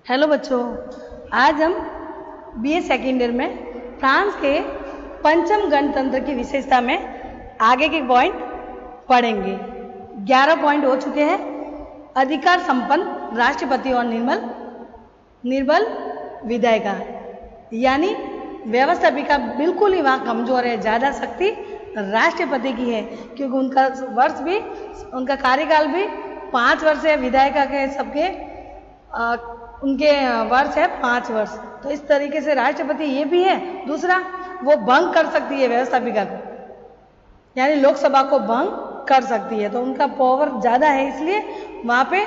Hello बच्चों, आज हम बीए सेकेंड ईयर में फ्रांस के पंचम गणतंत्र की विशेषता में आगे के पॉइंट पढ़ेंगे। 11 पॉइंट हो चुके हैं। अधिकार संपन्न राष्ट्रपति और निर्बल विधायिका, यानी व्यवस्थापिका बिल्कुल ही वहाँ कमजोर है। ज़्यादा शक्ति राष्ट्रपति की है, क्योंकि उनका कार्यकाल भी 5 वर्ष है। विधायिका के सबके उनके वर्ष है 5 वर्ष। तो इस तरीके से राष्ट्रपति ये भी है। दूसरा, वो भंग कर सकती है व्यवस्थापिका को, यानी लोकसभा को भंग कर सकती है। तो उनका पावर ज़्यादा है, इसलिए वहाँ पे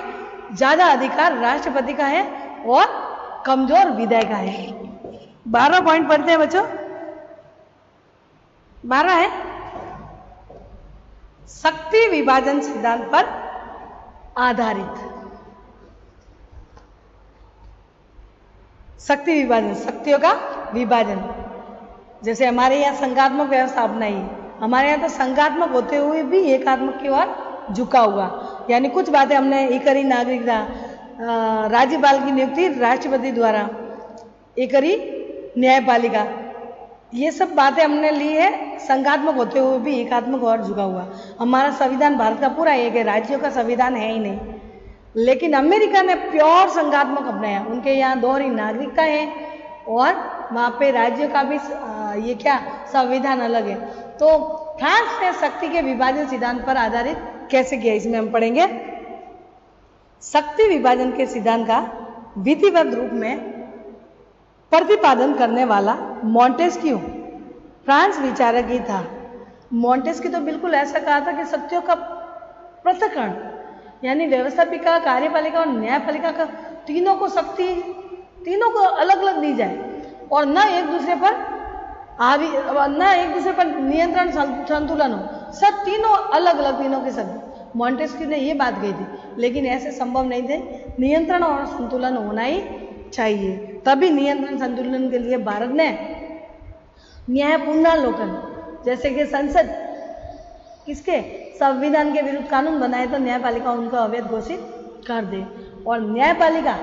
ज़्यादा अधिकार राष्ट्रपति का है और कमजोर विधायिका है। 12 पॉइंट पढ़ते हैं बच्चों। 12 है शक्ति विभाजन सिद्धांत पर आधारित। शक्ति विभाजन, शक्तियों का विभाजन। जैसे हमारे यहाँ संघात्मक व्यवस्था अपनाई, हमारे यहाँ तो संघात्मक होते हुए भी एकात्मक की ओर झुका हुआ। यानी कुछ बातें हमने एकरी नागरिकता, राज्यपाल की नियुक्ति राष्ट्रपति द्वारा, एकरी न्यायपालिका, ये सब बातें हमने ली है संघात्मक होते हुए भी एकात्मक और झुका हुआ। हमारा संविधान भारत का पूरा एक है, राज्यों का संविधान है ही नहीं। लेकिन अमेरिका ने प्योर संघात्मक अपनाया। उनके यहाँ दोहरी नागरिकता है और वहाँ पे राज्यों का भी ये क्या संविधान अलग है। तो फ्रांस ने शक्ति के विभाजन सिद्धांत पर आधारित कैसे किया, इसमें हम पढ़ेंगे। शक्ति विभाजन के सिद्धांत का विधिवत रूप में प्रतिपादन करने वाला मॉन्टेस्क्यू फ्रांस विचारक ही था। मॉन्टेस्क्यू तो बिल्कुल ऐसा कहा था कि शक्तियों का पृथक्करण, यानी व्यवस्थापिका, कार्यपालिका और न्यायपालिका का तीनों को शक्ति, तीनों को अलग अलग दी जाए और न एक दूसरे पर नियंत्रण संतुलन हो। सब तीनों अलग अलग, तीनों की शक्ति। मॉन्टेस्क्यू ने ये बात कही थी, लेकिन ऐसे संभव नहीं थे। नियंत्रण और संतुलन होना ही चाहिए। तभी नियंत्रण संतुलन के लिए भारत ने न्याय पुनरावलोकन, जैसे कि संसद किसके संविधान के विरुद्ध कानून बनाए तो न्यायपालिका उनको अवैध घोषित कर दे, और न्यायपालिका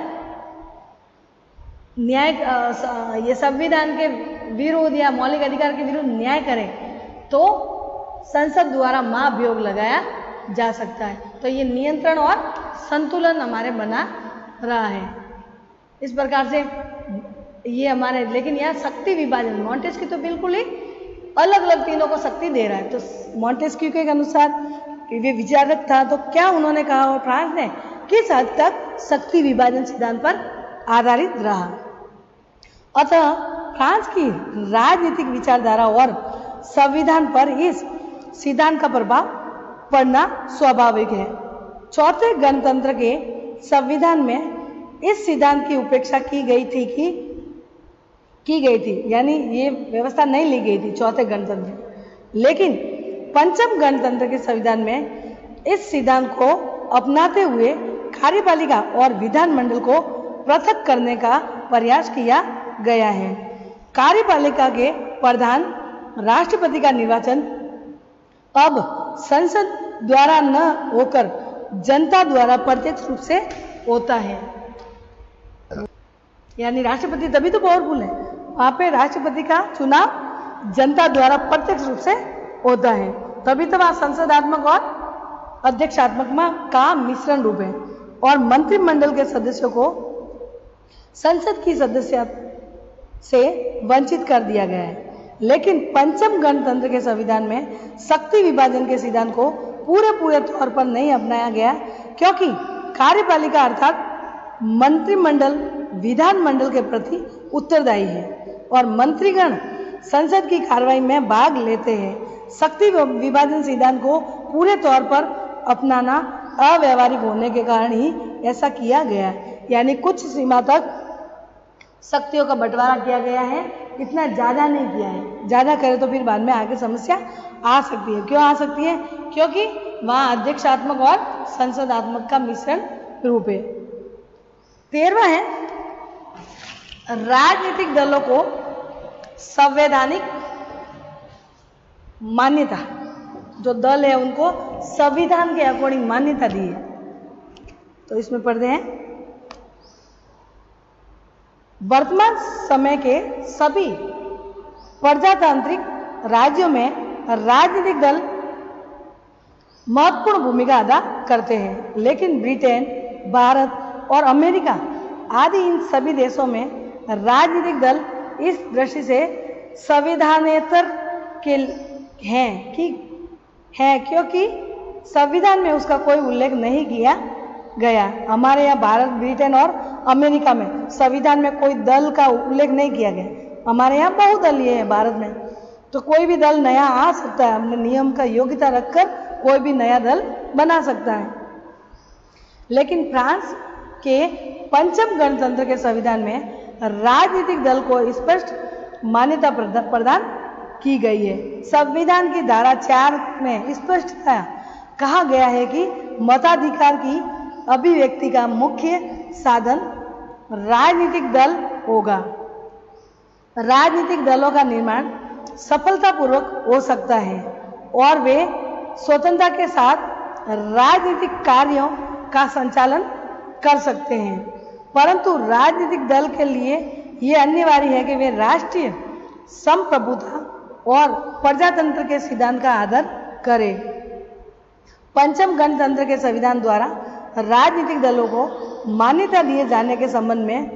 ये संविधान के विरुद्ध या मौलिक अधिकार के विरुद्ध न्याय करे तो संसद द्वारा महाभियोग लगाया जा सकता है। तो ये नियंत्रण और संतुलन हमारे बना रहा है। इस प्रकार से ये हमारे, लेकिन यहाँ शक्ति विभाजन, मॉन्टेस्क्यू तो बिल्कुल ही अलग अलग तीनों को शक्ति दे रहा है। तो मॉन्टेस्क्यू के अनुसार वे विचारक था, तो क्या उन्होंने कहा और फ्रांस ने किस हद तक शक्ति विभाजन सिद्धांत पर आधारित रहा। अतः फ्रांस की राजनीतिक विचारधारा और संविधान पर इस सिद्धांत का प्रभाव पड़ना स्वाभाविक है। चौथे गणतंत्र के संविधान में इस सिद्धांत की उपेक्षा की गई थी, यानी ये व्यवस्था नहीं ली गई थी चौथे गणतंत्र। लेकिन पंचम गणतंत्र के संविधान में इस सिद्धांत को अपनाते हुए कार्यपालिका और विधानमंडल को पृथक करने का प्रयास किया गया है। कार्यपालिका के प्रधान राष्ट्रपति का निर्वाचन अब संसद द्वारा न होकर जनता द्वारा प्रत्यक्ष रूप से होता है। यानी राष्ट्रपति तभी तो पावरफुल है, वहां पे राष्ट्रपति का चुनाव जनता द्वारा प्रत्यक्ष रूप से होता है। तभी तो वहां संसदात्मक और अध्यक्षात्मक का मिश्रण रूप है, और मंत्रिमंडल के सदस्यों को संसद की सदस्यता से वंचित कर दिया गया है। लेकिन पंचम गणतंत्र के संविधान में शक्ति विभाजन के सिद्धांत को पूरे तौर पर नहीं अपनाया गया, क्योंकि कार्यपालिका अर्थात मंत्रिमंडल विधानमंडल के प्रति उत्तरदायी है और मंत्रीगण संसद की कार्रवाई में भाग लेते हैं। शक्ति विभाजन सिद्धांत को पूरे तौर पर अपनाना अव्यावहारिक होने के कारण ही ऐसा किया गया, यानी कुछ सीमा तक शक्तियों का बंटवारा किया गया है, इतना ज़्यादा नहीं किया है। ज़्यादा करे तो फिर बाद में आगे समस्या आ सकती है। क्यों आ सकती है? क्योंकि वहाँ अध्यक्षात्मक और संसदात्मक का मिश्रण रूप है। 13वां है राजनीतिक दलों को संवैधानिक मान्यता। जो दल है उनको संविधान के अकॉर्डिंग मान्यता दी है। तो इसमें पढ़ते हैं वर्तमान समय के सभी प्रजातांत्रिक राज्यों में राजनीतिक दल महत्वपूर्ण भूमिका अदा करते हैं, लेकिन ब्रिटेन, भारत और अमेरिका आदि इन सभी देशों में राजनीतिक दल इस दृष्टि से संविधानेतर के हैं क्योंकि संविधान में उसका कोई उल्लेख नहीं किया गया। हमारे यहाँ भारत, ब्रिटेन और अमेरिका में संविधान में कोई दल का उल्लेख नहीं किया गया। हमारे यहाँ बहुदलीय है भारत में, तो कोई भी दल नया आ सकता है, हमने नियम का योग्यता रखकर कोई भी नया दल बना सकता है। लेकिन फ्रांस के पंचम गणतंत्र के संविधान में राजनीतिक दल को स्पष्ट मान्यता प्रदान की गई है। संविधान की धारा 4 में स्पष्ट कहा गया है कि मताधिकार की अभिव्यक्ति का मुख्य साधन राजनीतिक दल होगा। राजनीतिक दलों का निर्माण सफलतापूर्वक हो सकता है और वे स्वतंत्रता के साथ राजनीतिक कार्यों का संचालन कर सकते हैं, परंतु राजनीतिक दल के लिए यह अनिवार्य है कि वे राष्ट्रीय संप्रभुता और प्रजातंत्र के सिद्धांत का आदर करें। पंचम गणतंत्र के संविधान द्वारा राजनीतिक दलों को मान्यता दिए जाने के संबंध में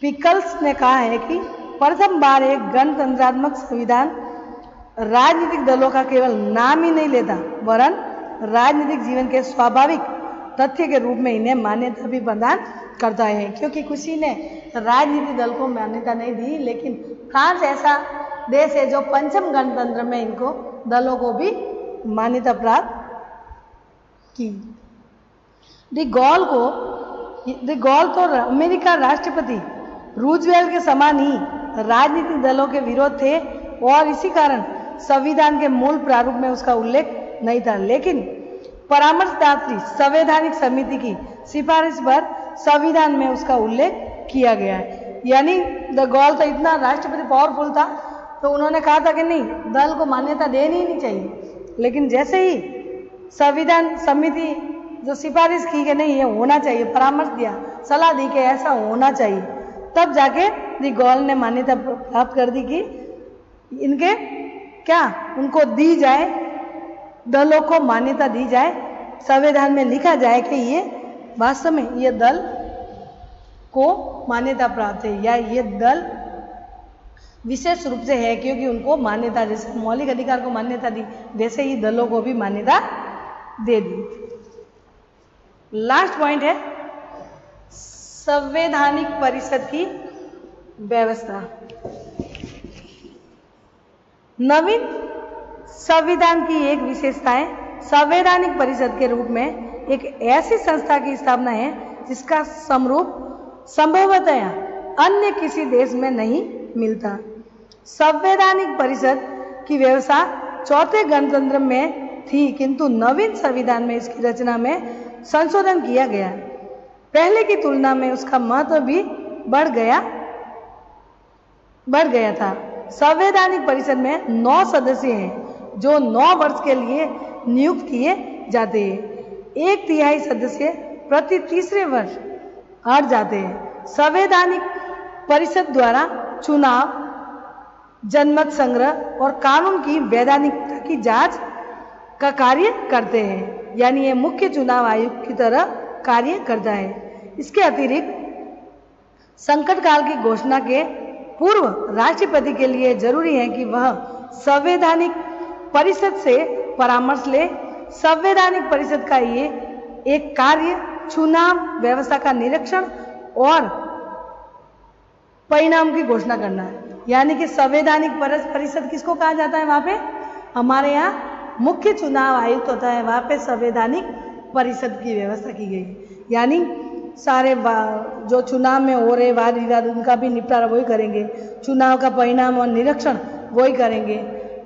पिकल्स ने कहा है कि प्रथम बार एक गणतंत्रात्मक संविधान राजनीतिक दलों का केवल नाम ही नहीं लेता, वरन राजनीतिक जीवन के स्वाभाविक तथ्य के रूप में इन्हें मान्यता भी प्रदान करता है। क्योंकि किसी ने राजनीतिक दल को मान्यता नहीं दी, लेकिन फ्रांस ऐसा देश है जो पंचम गणतंत्र में इनको दलों को भी मान्यता प्राप्त की। डी गॉल तो अमेरिका राष्ट्रपति रूजवेल्ट के समान ही राजनीतिक दलों के विरोध थे और इसी कारण संविधान के मूल प्रारूप में उसका उल्लेख नहीं था, लेकिन परामर्शदात्री संवैधानिक समिति की सिफारिश पर संविधान में उसका उल्लेख किया गया है। यानी द गॉल तो इतना राष्ट्रपति पावरफुल था, तो उन्होंने कहा था कि नहीं, दल को मान्यता देनी ही नहीं चाहिए, लेकिन जैसे ही संविधान समिति जो सिफारिश की कि नहीं ये होना चाहिए, परामर्श दिया, सलाह दी कि ऐसा होना चाहिए, तब जाके दी गॉल ने मान्यता प्राप्त कर दी कि इनके उनको दी जाए, दलों को मान्यता दी जाए, संविधान में लिखा जाए कि ये वास्तव में ये दल को मान्यता प्राप्त है या ये दल विशेष रूप से है क्योंकि उनको मान्यता, जैसे मौलिक अधिकार को मान्यता दी वैसे ही दलों को भी मान्यता दे दी। लास्ट पॉइंट है संवैधानिक परिषद की व्यवस्था। नवीन संविधान की एक विशेषता है संवैधानिक परिषद के रूप में एक ऐसी संस्था की स्थापना है जिसका समरूप संभवतः अन्य किसी देश में नहीं मिलता। संवैधानिक परिषद की व्यवस्था चौथे गणतंत्र में थी, किंतु नवीन संविधान में इसकी रचना में संशोधन किया गया। पहले की तुलना में उसका महत्व भी बढ़ गया था। संवैधानिक परिषद में 9 सदस्य हैं जो 9 वर्ष के लिए नियुक्त किए जाते हैं। 1/3 सदस्य प्रति तीसरे वर्ष हट जाते हैं। संवैधानिक परिषद द्वारा चुनाव, जनमत संग्रह और कानून की वैधानिकता की जांच का कार्य करते हैं, यानी ये मुख्य चुनाव आयुक्त की तरह कार्य करता है। इसके अतिरिक्त संकट काल की घोषणा के पूर्व राष्ट्रपति के लिए जरूरी है कि वह संवैधानिक परिषद से परामर्श ले। संवैधानिक परिषद का ये एक कार्य चुनाव व्यवस्था का निरीक्षण और परिणाम की घोषणा करना है। यानी कि संवैधानिक परिषद किसको कहा जाता है? वहां पे हमारे यहाँ मुख्य चुनाव आयुक्त होता है, वहां पे संवैधानिक परिषद की व्यवस्था की गई। यानी सारे जो चुनाव में हो रहे वाद विवाद उनका भी निपटारा वही करेंगे, चुनाव का परिणाम और निरीक्षण वही करेंगे,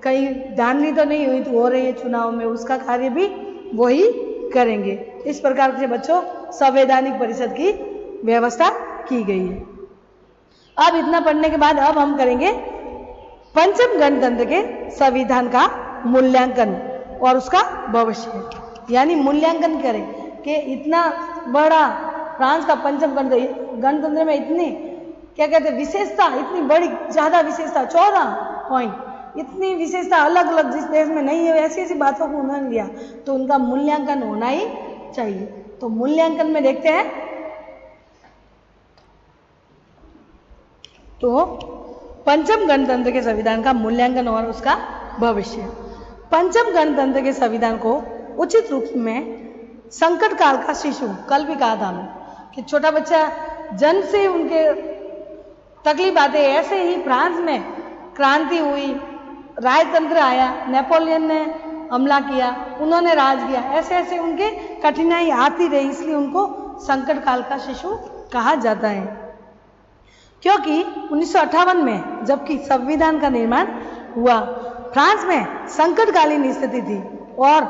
कहीं धांधली तो नहीं हुई तो हो रही है चुनाव में उसका कार्य भी वही करेंगे। इस प्रकार से बच्चों संवैधानिक परिषद की व्यवस्था की गई है। अब इतना पढ़ने के बाद अब हम करेंगे पंचम गणतंत्र के संविधान का मूल्यांकन और उसका भविष्य, यानी मूल्यांकन करें कि इतना बड़ा फ्रांस का पंचम गणतंत्र में इतनी क्या कहते हैं, विशेषता, इतनी बड़ी ज़्यादा विशेषता, 14 पॉइंट, इतनी विशेषता अलग अलग जिस देश में नहीं है, ऐसी ऐसी बातों को उन्होंने लिया, तो उनका मूल्यांकन होना ही चाहिए। तो मूल्यांकन में देखते हैं तो पंचम गणतंत्र के संविधान का मूल्यांकन और उसका भविष्य। पंचम गणतंत्र के संविधान को उचित रूप में संकट काल का शिशु, कल भी कहा था हमने कि छोटा बच्चा जन्म से उनके तकलीफ आते, ऐसे ही फ्रांस में क्रांति हुई, राजतंत्र आया, नेपोलियन ने हमला किया, उन्होंने राज किया, ऐसे ऐसे उनके कठिनाई आती रही, इसलिए उनको संकट काल का शिशु कहा जाता है। क्योंकि 1958 में जबकि संविधान का निर्माण हुआ, फ्रांस में संकटकालीन स्थिति थी और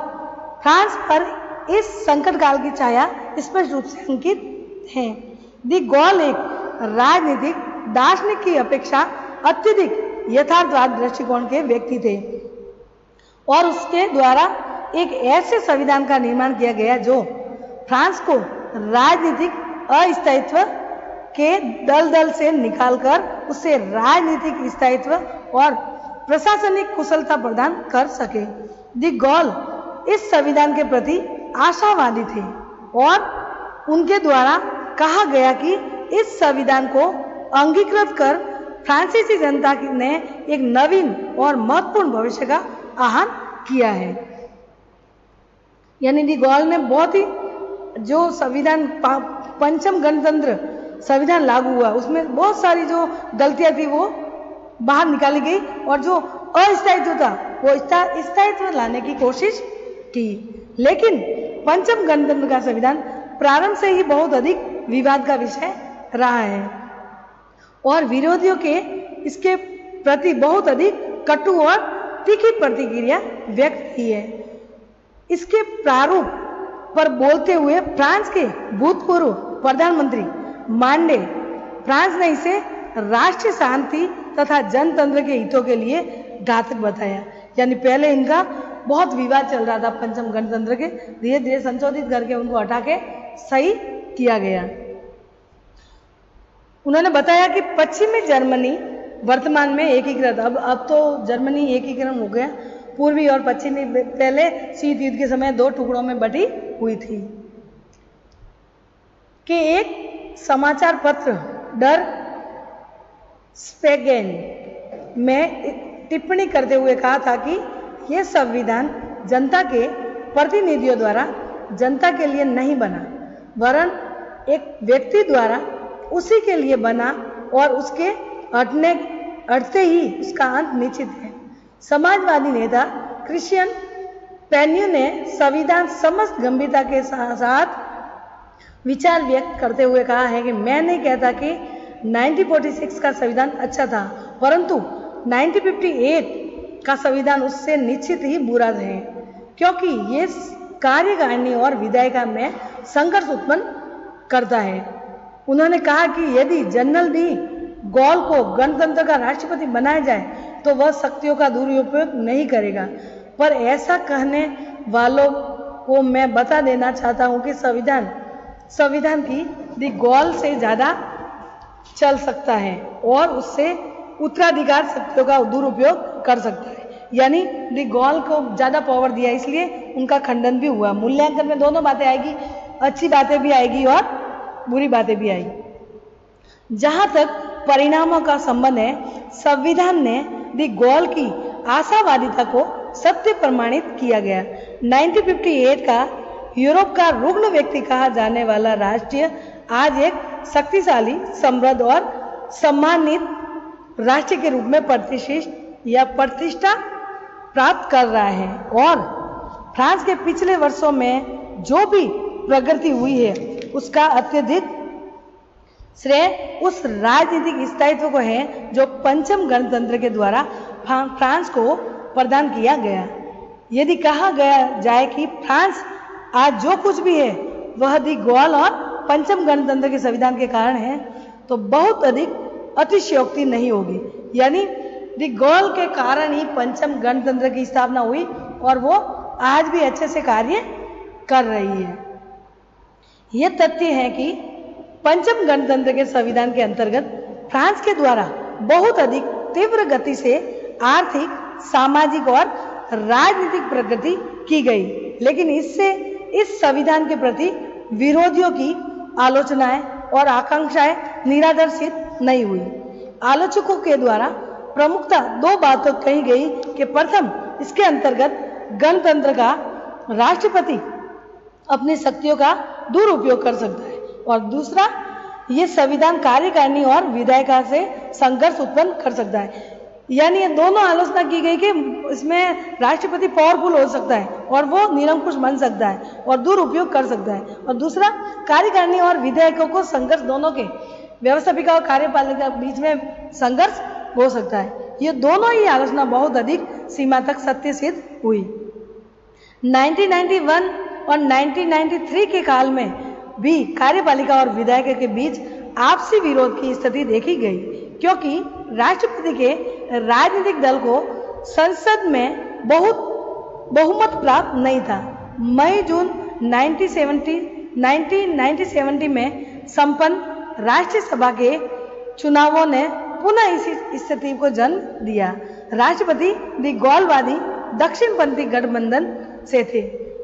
फ्रांस पर इस संकट काल की छाया स्पष्ट रूप से अंकित है। दी गॉल एक राजनीतिक दार्शनिक की अपेक्षा अत्यधिक यथार्थवाद दृष्टिकोण के व्यक्ति थे और उसके द्वारा एक ऐसे संविधान का निर्माण किया गया जो फ्रांस को राजनीतिक अस्थायित्व के दलदल से निकालकर उससे राजनीतिक स्थायित्व और प्रशासनिक कुशलता प्रदान कर सके। दी गॉल इस संविधान के प्रति आशावादी थे और उनके द्वारा कहा गया कि इस संविधान को अंगीकृत कर फ्रांसीसी जनता ने एक नवीन और महत्वपूर्ण भविष्य का आह्वान किया है। यानी दी गॉल ने बहुत ही जो संविधान पंचम गणतंत्र संविधान लागू हुआ, उसमें बहुत सारी जो गलतियां थी वो बाहर निकाली गई और जो अस्थायित्व था वो स्थायित्व लाने की कोशिश की। लेकिन पंचम गणतंत्र का संविधान प्रारंभ से ही बहुत अधिक विवाद का विषय रहा है और विरोधियों के इसके प्रति बहुत अधिक कटु और तीखी प्रतिक्रिया व्यक्त की है। इसके प्रारूप पर बोलते हुए फ्रांस के भूतपूर्व प्रधानमंत्री मांडे, फ्रांस ने इसे राष्ट्रीय शांति तथा जनतंत्र के हितों के लिए घातक बताया। यानी पहले इनका बहुत विवाद चल रहा था पंचम गणतंत्र के, धीरे धीरे संशोधित करके उनको हटा के सही किया गया। उन्होंने बताया कि पश्चिमी जर्मनी वर्तमान में एकीकृत, अब तो जर्मनी एकीकरण हो गया, पूर्वी और पश्चिमी पहले शीत युद्ध के समय दो टुकड़ों में बटी हुई थी। कि एक समाचार पत्र डर स्पेगेन में टिप्पणी करते हुए कहा था कि यह संविधान जनता के प्रतिनिधियों द्वारा जनता के लिए नहीं बना, वरन एक व्यक्ति द्वारा उसी के लिए बना और उसके हटते ही उसका अंत निश्चित है। समाजवादी नेता क्रिश्चियन पेन्यू ने संविधान समस्त गंभीरता के साथ विचार व्यक्त करते हुए कहा है कि मैं नहीं कहता कि 1946 का संविधान अच्छा था, परंतु 1958 का संविधान उससे निश्चित ही बुरा है, क्योंकि ये कार्यकारिणी और विधायिका में संघर्ष उत्पन्न करता है। उन्होंने कहा कि यदि जनरल डी गॉल को गणतंत्र का राष्ट्रपति बनाया जाए तो वह शक्तियों का दुरुपयोग नहीं करेगा, पर ऐसा कहने वालों को मैं बता देना चाहता हूं कि संविधान की दी गॉल से ज़्यादा चल सकता है और उससे उत्तराधिकार शक्तियों का दुरुपयोग कर सकता है। यानी दी गॉल को ज़्यादा पावर दिया, इसलिए उनका खंडन भी हुआ। मूल्यांकन में दोनों बातें आएगी, अच्छी बातें भी आएगी और बुरी बातें भी आएगी। जहाँ तक परिणामों का संबंध है, संविधान ने दी गॉल की आशावादिता को सत्य प्रमाणित किया गया। 1958 का यूरोप का रुग्ण व्यक्ति कहा जाने वाला राष्ट्र आज एक शक्तिशाली, समृद्ध और सम्मानित राष्ट्र के रूप में प्रतिष्ठा प्राप्त कर रहा है और फ्रांस के पिछले वर्षों में जो भी प्रगति हुई है उसका अत्यधिक श्रेय उस राजनीतिक स्थायित्व को है जो पंचम गणतंत्र के द्वारा फ्रांस को प्रदान किया गया। यदि कहा गया जाए कि फ्रांस आज जो कुछ भी है वह दी गॉल और पंचम गणतंत्र के संविधान के कारण है, तो बहुत अधिक अतिशयोक्ति नहीं होगी। यानी दी गॉल के कारण ही पंचम गणतंत्र की स्थापना हुई और वो आज भी अच्छे से कार्य कर रही है। यह तथ्य है कि पंचम गणतंत्र के संविधान के अंतर्गत फ्रांस के द्वारा बहुत अधिक तीव्र गति से आर्थिक, सामाजिक और राजनीतिक प्रगति की गई, लेकिन इससे इस संविधान के प्रति विरोधियों की आलोचनाएं और आकांक्षाएं निरादर्शित नहीं हुई। आलोचकों के द्वारा प्रमुखता दो बातों कही गई कि प्रथम, इसके अंतर्गत गणतंत्र का राष्ट्रपति अपनी शक्तियों का दुरुपयोग कर सकता है, और दूसरा, ये संविधान कार्यकारिणी और विधायिका से संघर्ष उत्पन्न कर सकता है। यानी ये दोनों आलोचना की गई कि इसमें राष्ट्रपति पावरफुल हो सकता है और वो निरंकुश बन सकता है और दुरुपयोग कर सकता है, और दूसरा, कार्यकारिणी और विधायकों को संघर्ष, दोनों के व्यवस्थापिका और कार्यपालिका के बीच में संघर्ष हो सकता है। ये दोनों ही आलोचना बहुत अधिक सीमा तक सत्य सिद्ध हुई। 1991 और 1993 के काल में भी कार्यपालिका और विधायक के बीच आपसी विरोध की स्थिति देखी गई, क्योंकि राष्ट्रपति के राजनीतिक दल को संसद में बहुमत प्राप्त नहीं था। मई-जून 1970 में संपन्न राष्ट्रीय सभा के चुनावों ने पुनः इसी स्थिति को जन्म दिया। राष्ट्रपति दी गॉलवादी दक्षिणपंथी गठबंधन से थे।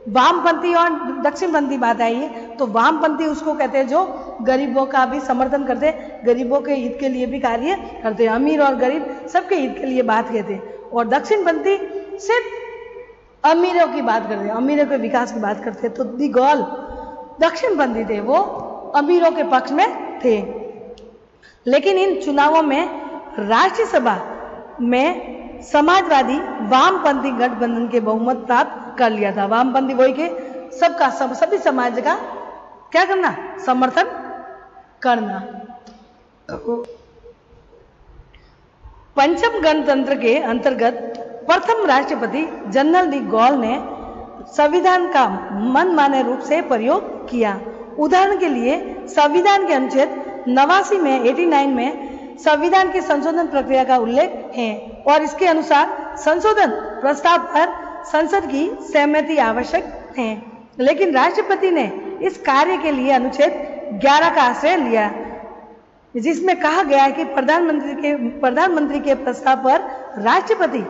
वामपंथी और दक्षिणपंथी बात आई है तो वामपंथी उसको कहते हैं जो गरीबों का भी समर्थन करते हैं, गरीबों के हित के लिए भी कार्य करते हैं, अमीर और गरीब सबके हित के लिए बात कहते हैं, और दक्षिणपंथी सिर्फ अमीरों की बात करते हैं, अमीरों के विकास की बात करते हैं। तो दी गॉल दक्षिणपंथी थे, वो अमीरों के पक्ष में थे। लेकिन इन चुनावों में राष्ट्रीय सभा में समाजवादी वामपंथी गठबंधन के बहुमत प्राप्त कर लिया था। वामपंथी वही के सभी समाज का क्या करना, समर्थन करना। पंचम गणतंत्र के अंतर्गत प्रथम राष्ट्रपति जनरल डी गॉल ने संविधान का मनमाने रूप से प्रयोग किया। उदाहरण के लिए संविधान के अनुच्छेद 89 में संविधान की संशोधन प्रक्रिया का उल्लेख है और इसके अनुसार संशोधन प्रस्ताव पर संसद की सहमति आवश्यक है, लेकिन राष्ट्रपति ने इस कार्य के लिए अनुच्छेद 11 का आश्रय लिया, जिसमें कहा गया है कि प्रधानमंत्री के प्रस्ताव पर राष्ट्रपति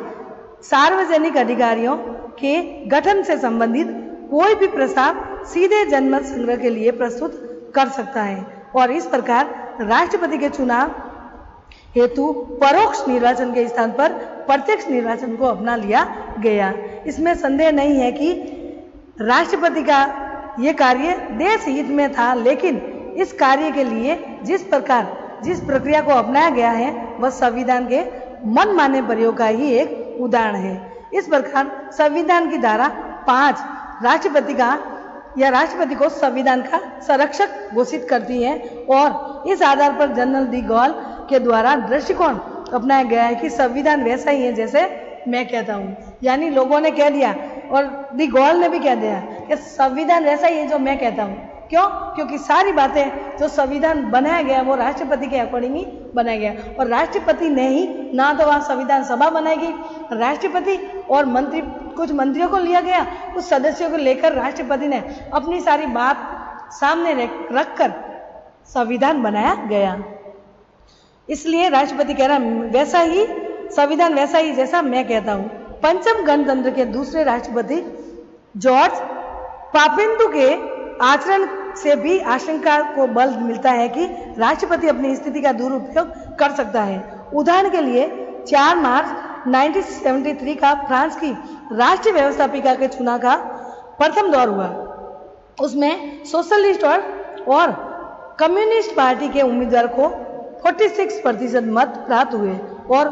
सार्वजनिक अधिकारियों के गठन से संबंधित कोई भी प्रस्ताव सीधे जनमत संग्रह के लिए प्रस्तुत कर सकता है, और इस प्रकार राष्ट्रपति के चुनाव हेतु परोक्ष निर्वाचन के स्थान पर प्रत्यक्ष निर्वाचन को अपना लिया गया। इसमें संदेह नहीं है कि राष्ट्रपति का ये कार्य देश हित में था, लेकिन इस कार्य के लिए जिस प्रक्रिया को अपनाया गया है वह संविधान के मनमाने प्रयोग का ही एक उदाहरण है। इस प्रकार संविधान की धारा 5 राष्ट्रपति को संविधान का संरक्षक घोषित करती है, और इस आधार पर जनरल डी गॉल के द्वारा दृष्टिकोण अपनाया गया है कि संविधान वैसा ही है जैसे मैं कहता हूँ। यानी लोगों ने कह दिया और डी गॉल ने भी कह दिया कि संविधान वैसा ही है जो मैं कहता हूँ। क्यों? क्योंकि सारी बातें जो संविधान बनाया गया वो राष्ट्रपति के अकॉर्डिंग ही बनाया गया, और राष्ट्रपति ने ही ना तो वहाँ संविधान सभा बनाएगी, राष्ट्रपति और कुछ मंत्रियों को लिया गया, कुछ सदस्यों को लेकर राष्ट्रपति ने अपनी सारी बात सामने रखकर संविधान बनाया गया। इसलिए राष्ट्रपति कह रहा वैसा ही संविधान वैसा ही जैसा मैं कहता हूँ। पंचम गणतंत्र के दूसरे राष्ट्रपति जॉर्ज पापिंदु के आचरण से भी आशंका को बल मिलता है कि राष्ट्रपति अपनी स्थिति का दुरुपयोग कर सकता है। उदाहरण के लिए 4 मार्च 1973 का फ्रांस की राष्ट्रीय व्यवस्थापिका के चुनाव का प्रथम दौर हुआ। उसमें सोशलिस्ट और कम्युनिस्ट पार्टी के उम्मीदवार को 46% मत प्राप्त हुए, और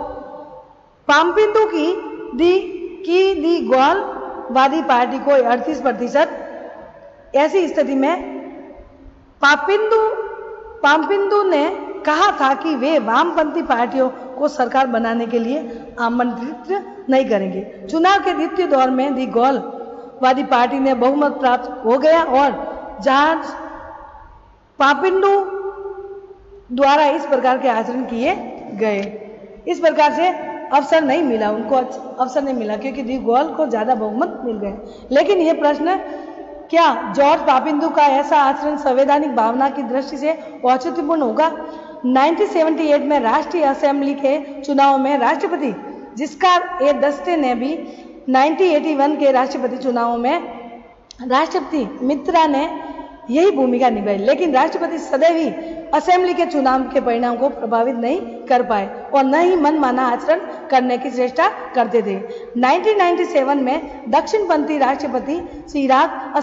पापिंदु की दी गॉलवादी पार्टी को 38%। ऐसी स्थिति में पापिंदु ने कहा था कि वे वामपंथी पार्टियों को सरकार बनाने के लिए आमंत्रित नहीं करेंगे। चुनाव के द्वितीय दौर में दी गॉलवादी पार्टी ने बहुमत प्राप्त हो गया, और जहां पापिंदु द्वारा इस प्रकार के आचरण किए गए, इस प्रकार से अवसर नहीं मिला, उनको अवसर नहीं मिला क्योंकि दी गॉल को ज्यादा बहुमत मिल गए। लेकिन ये प्रश्न, क्या जॉर्ज पापिंदु का ऐसा आचरण संवैधानिक भावना की दृष्टि से औचित्यपूर्ण होगा? 1978 में राष्ट्रीय असेंबली के चुनाव में राष्ट्रपति, जिसका ए दस्ते ने भी 1981 के राष्ट्रपति चुनावों में राष्ट्रपति मित्रा ने यही भूमिका निभाई, लेकिन राष्ट्रपति सदैव ही असेंबली के चुनाव के परिणाम को प्रभावित नहीं कर पाए और न ही मनमाना आचरण करने की चेष्टा करते थे। 1997 में दक्षिणपंथी राष्ट्रपति चिराग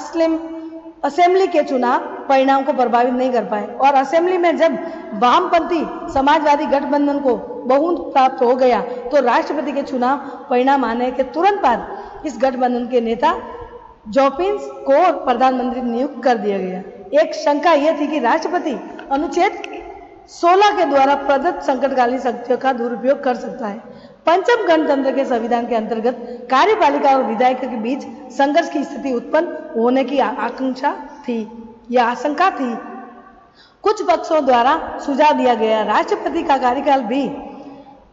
असेंबली के चुनाव परिणाम को प्रभावित नहीं कर पाए और असेंबली में जब वामपंथी समाजवादी गठबंधन को बहुमत प्राप्त हो गया तो राष्ट्रपति के चुनाव परिणाम आने के तुरंत बाद इस गठबंधन के नेता जोपिन्स को प्रधानमंत्री नियुक्त कर दिया गया। एक शंका यह थी कि राष्ट्रपति अनुच्छेद 16 के द्वारा प्रदत्त संकटकालीन शक्तियों का दुरुपयोग कर सकता है। पंचम गणतंत्र के संविधान के अंतर्गत कार्यपालिका और विधायिका के बीच संघर्ष की स्थिति उत्पन्न होने की आशंका थी। कुछ पक्षों द्वारा सुझाव दिया गया, राष्ट्रपति का कार्यकाल भी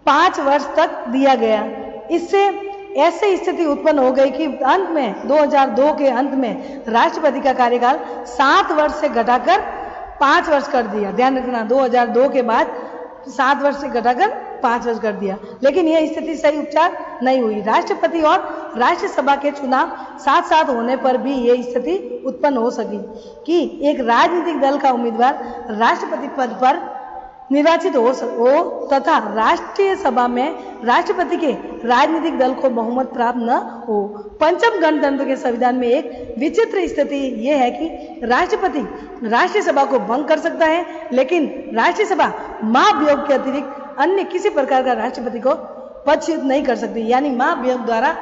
5 वर्ष तक दिया गया। इससे ऐसी स्थिति उत्पन्न हो गई कि अंत में 2002 के अंत में राष्ट्रपति का कार्यकाल 7 वर्ष से घटाकर 5 वर्ष कर दिया। ध्यान रखना, 2002 के बाद 7 वर्ष से घटाकर 5 वर्ष कर दिया, लेकिन यह स्थिति सही उपचार नहीं हुई। राष्ट्रपति और राज्यसभा के चुनाव साथ साथ होने पर भी यह स्थिति उत्पन्न हो सकी कि एक राजनीतिक दल का उम्मीदवार राष्ट्रपति पद पर निर्वाचित हो तथा राष्ट्रीय सभा में राष्ट्रपति के राजनीतिक दल को बहुमत प्राप्त न हो। पंचम गणतंत्र के संविधान में एक विचित्र स्थिति यह है कि राष्ट्रपति राष्ट्रीय सभा को भंग कर सकता है, लेकिन राष्ट्रीय सभा महाभियोग के अतिरिक्त अन्य किसी प्रकार का राष्ट्रपति को पदच्युत नहीं कर सकती, यानी महाभियोग द्वारा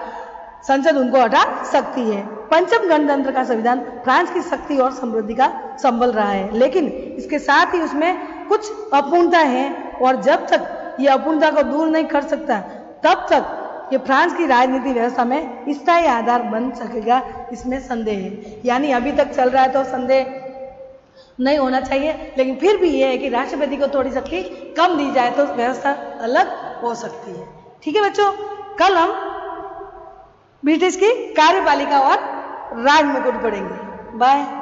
संसद उनको हटा सकती है। पंचम गणतंत्र का संविधान फ्रांस की शक्ति और समृद्धि का संबल रहा है, लेकिन इसके साथ ही उसमें कुछ अपूर्णता है और जब तक ये अपूर्णता को दूर नहीं कर सकता तब तक ये फ्रांस की राजनीतिक व्यवस्था में स्थायी आधार बन सकेगा, इसमें संदेह है। यानी अभी तक चल रहा है तो संदेह नहीं होना चाहिए, लेकिन फिर भी ये है कि राष्ट्रपति को थोड़ी शक्ति कम दी जाए तो व्यवस्था अलग हो सकती है। ठीक है बच्चों, कल हम ब्रिटिश की कार्यपालिका और राजमुकुट पढ़ेंगे। बाय।